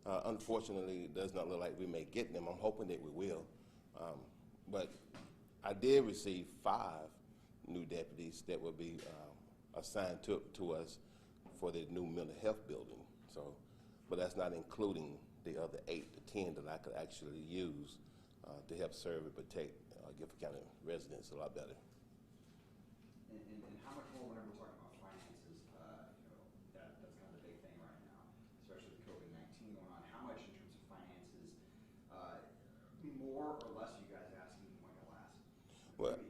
Unfortunately, it does not look like we may get them. I'm hoping that we will. But I did receive 5 new deputies that will be assigned to us for the new mental health building. So, but that's not including the other 8 to 10 that I could actually use to help serve and protect Guilford County residents a lot better. And how much more, whenever we're talking about finances, that's kind of the big thing right now, especially with COVID-19 going on. How much in terms of finances, more or less, are you guys asking when it lasts? Well,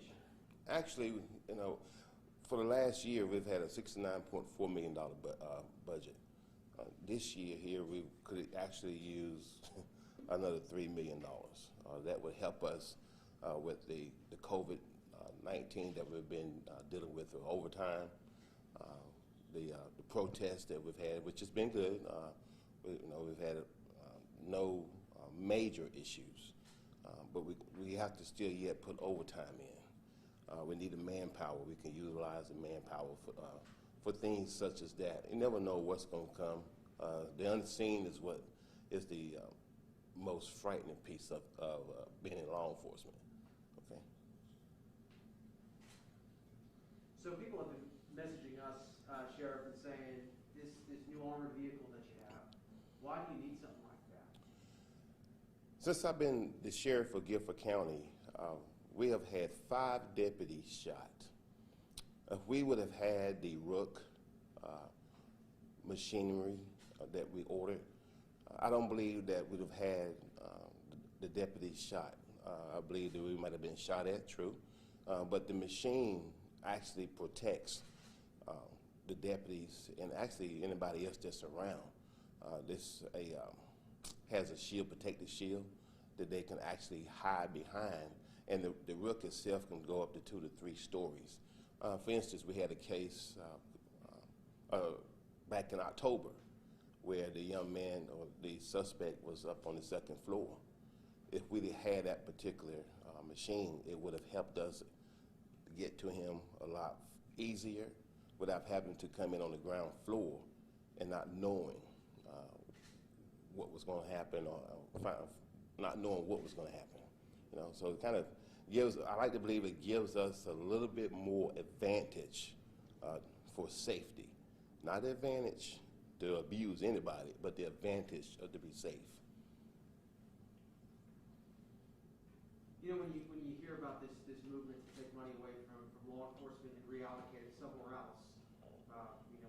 actually, for the last year, we've had a $69.4 million budget. This year here, we could actually use another $3 million. That would help us with the COVID-19 that we've been dealing with over time, the protests that we've had, which has been good. We've had no major issues, but we have to still yet put overtime in. We need the manpower. We can utilize the manpower for things such as that. You never know what's going to come. The unseen is what is the most frightening piece of being in law enforcement. Okay. So people have been messaging us, Sheriff, and saying this new armored vehicle that you have, why do you need something like that? Since I've been the sheriff of Guilford County, we have had 5 deputies shot. If we would have had the Rook machinery that we ordered, I don't believe that we'd have had the deputies shot. I believe that we might have been shot at, true, but the machine actually protects the deputies and actually anybody else that's around. This has a shield, protective shield, that they can actually hide behind, and the Rook itself can go up to 2 to 3 stories. For instance, we had a case back in October where the young man or the suspect was up on the 2nd floor. If we had that particular machine, it would have helped us get to him a lot easier without having to come in on the ground floor and not knowing what was going to happen or not knowing what was going to happen. So it kind of gives, I like to believe it gives us a little bit more advantage for safety. Not the advantage to abuse anybody, but the advantage to be safe. When you hear about this movement to take money away from law enforcement and reallocate it somewhere else,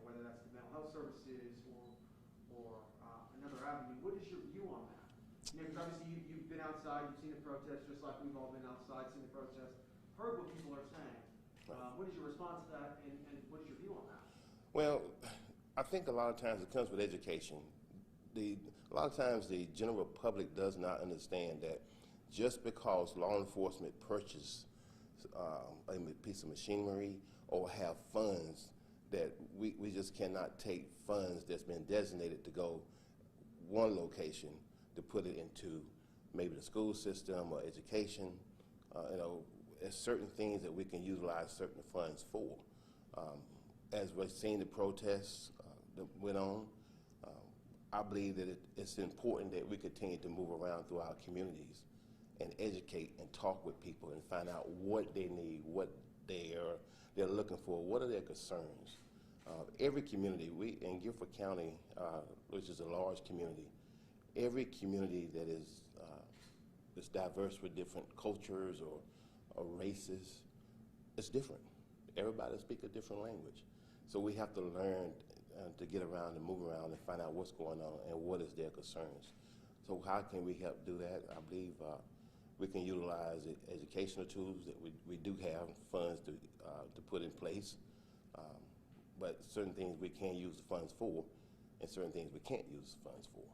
whether that's the mental health services or another avenue, what is your view on that? Because obviously you've been outside, you've seen the protests, just like we've all been outside, seen the protests, heard what people are saying. What is your response to that, and what is your view on that? Well, I think a lot of times it comes with education. A lot of times the general public does not understand that just because law enforcement purchase a piece of machinery or have funds, that we just cannot take funds that's been designated to go one location to put it into maybe the school system or education. There's certain things that we can utilize certain funds for. As we've seen the protests that went on, I believe that it's important that we continue to move around through our communities and educate and talk with people and find out what they need, what they're looking for, what are their concerns. Every community, we in Guilford County, which is a large community, every community that is diverse with different cultures or races, it's different. Everybody speaks a different language. So we have to learn to get around and move around and find out what's going on and what is their concerns. So how can we help do that? I believe we can utilize educational tools that we do have funds to put in place, but certain things we can use the funds for and certain things we can't use the funds for.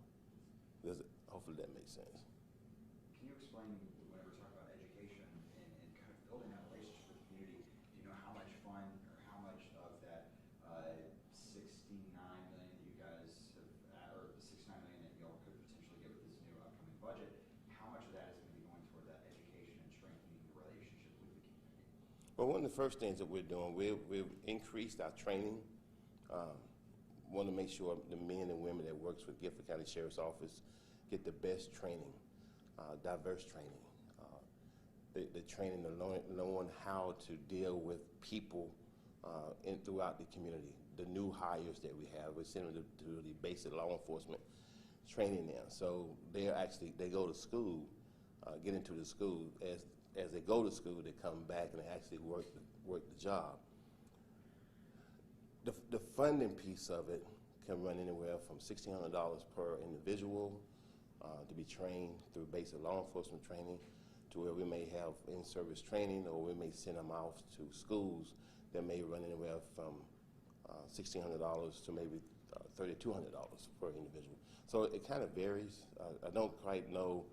Hopefully that makes sense. Can you explain, whenever we talk about education and kind of building that relationship with the community, do you know how much fund or how much of that $69 million that you guys have, or the $69 million that you all could potentially get with this new upcoming budget, how much of that is going to be going toward that education and strengthening the relationship with the community? Well, one of the first things that we're doing, we've increased our training. want to make sure the men and women that works with Guilford County Sheriff's Office get the best training, diverse training. The training to learn how to deal with people throughout the community. The new hires that we have, we send them to the basic law enforcement training now. So they go to school, get into the school. As they go to school, they come back and they actually work the job. The funding piece of it can run anywhere from $1,600 per individual to be trained through basic law enforcement training, to where we may have in-service training, or we may send them off to schools that may run anywhere from $1,600 to maybe $3,200 per individual. So it kind of varies. I don't quite know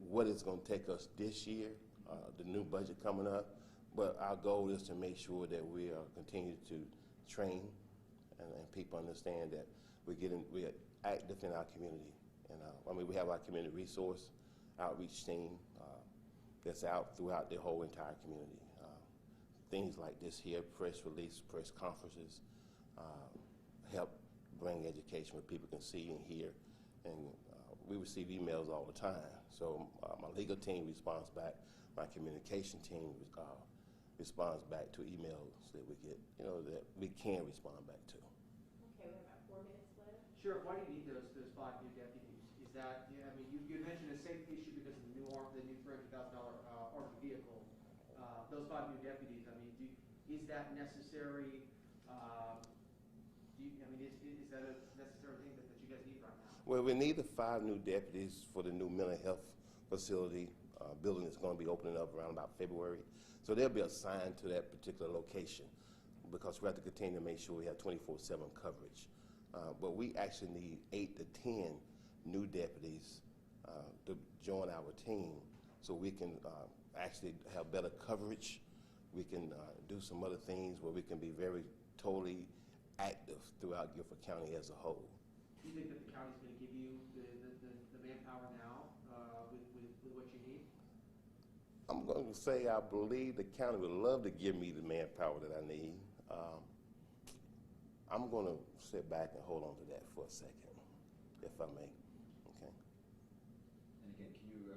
what it's going to take us this year, the new budget coming up, but our goal is to make sure that we are continuing to train and people understand that we're active in our community. And I mean, we have our community resource outreach team that's out throughout the whole entire community. Things like this here, press release, press conferences, help bring education where people can see and hear. And we receive emails all the time. So my legal team responds back, my communication team responds back to emails that we get, that we can respond back to. Okay, we have about 4 minutes left. Sheriff, why do you need those 5 new deputies? Is that, I mean, you mentioned a safety issue because of the new $300,000 armored vehicle. Those 5 new deputies, I mean, is that necessary? Is that a necessary thing that you guys need right now? Well, we need the 5 new deputies for the new mental health facility building that's going to be opening up around about February. So they'll be assigned to that particular location because we have to continue to make sure we have 24/7 coverage. But we actually need 8 to 10 new deputies to join our team so we can actually have better coverage. We can do some other things where we can be very totally active throughout Guilford County as a whole. Do you think that the county's going to give you the manpower now with what you need? I'm going to say I believe the county would love to give me the manpower that I need. I'm going to sit back and hold on to that for a second, if I may. Okay. And again, can you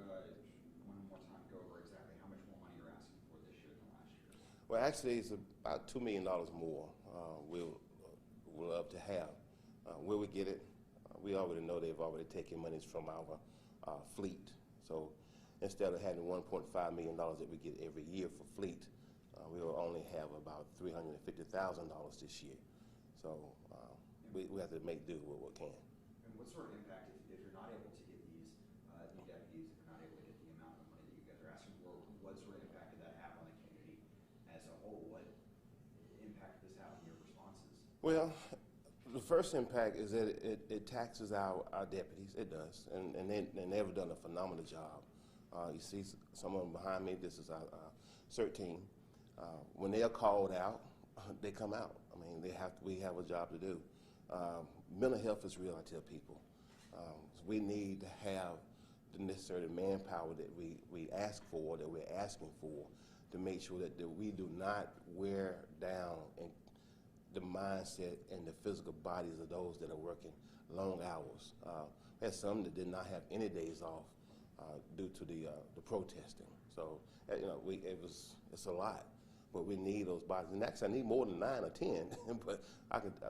one more time go over exactly how much more money you're asking for this year than last year? Well, actually, it's about $2 million more. We'll love to have. Where we get it, we already know they've already taken monies from our fleet. So instead of having $1.5 million that we get every year for fleet, we will only have about $350,000 this year. So we have to make do with what we can. And what sort of impact, if you're not able to get these new deputies, if you're not able to get the amount of money that you guys are asking for, what sort of impact did that have on the community as a whole? What impact did this have on your responses? Well, the first impact is that it taxes our deputies. It does, and they've done a phenomenal job. You see someone behind me. This is our CERT team. When they are called out, they come out. I mean, we have a job to do. Mental health is real, I tell people. We need to have the necessary manpower that we ask for, that we're asking for, to make sure that we do not wear down the mindset and the physical bodies of those that are working long hours. We had some that did not have any days off due to the protesting. So it's a lot. But we need those bodies, and actually I need more than 9 or 10. But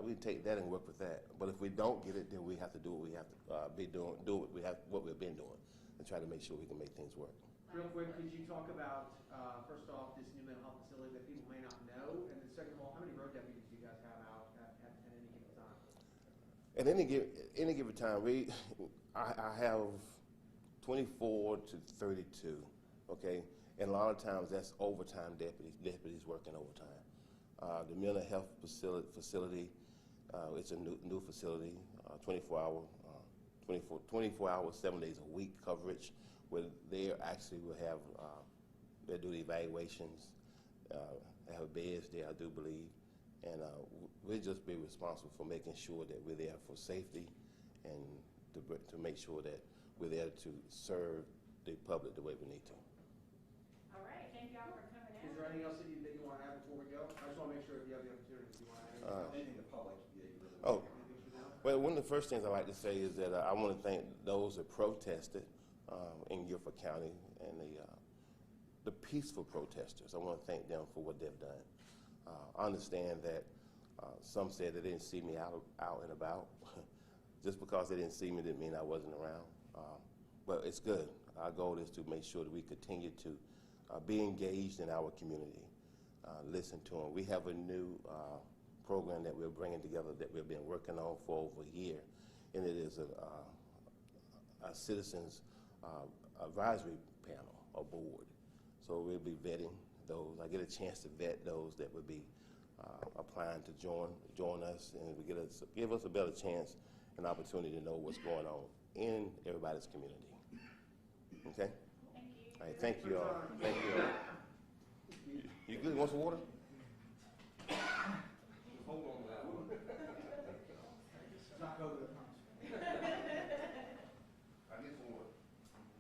we take that and work with that. But if we don't get it, then we have to do what we have to what we've been doing, and try to make sure we can make things work. Real quick, could you talk about first off this new mental health facility that people may not know, and then second of all, how many road deputies do you guys have out at any given time? At any given time, I have 24 to 32. Okay. And a lot of times that's overtime deputies working overtime. The mental health facility, it's a new facility, 24 hours, 7 days a week coverage, where they actually will have, they do the evaluations, they have beds there, I do believe, and we'll just be responsible for making sure that we're there for safety and to make sure that we're there to serve the public the way we need to. All right, thank y'all for coming Is out. there anything else that you want to add before we go? I just want to make sure if you have the opportunity, if you want to add anything else. Anything the public that you really Oh. Anything you know? Well, one of the first things I like to say is that I want to thank those that protested in Guilford County and the peaceful protesters. I want to thank them for what they've done. I understand that some said they didn't see me out and about. Just because they didn't see me didn't mean I wasn't around. But it's good. Our goal is to make sure that we continue to be engaged in our community, listen to them. We have a new program that we're bringing together that we've been working on for over a year, and it is a citizens advisory panel or board. So we'll be vetting those. I get a chance to vet those that would be applying to join us, and give us a better chance and opportunity to know what's going on in everybody's community. Okay? Thank you. All right, thank you all. Thank you all. You good? Want some water? Hold on to that one. Not over the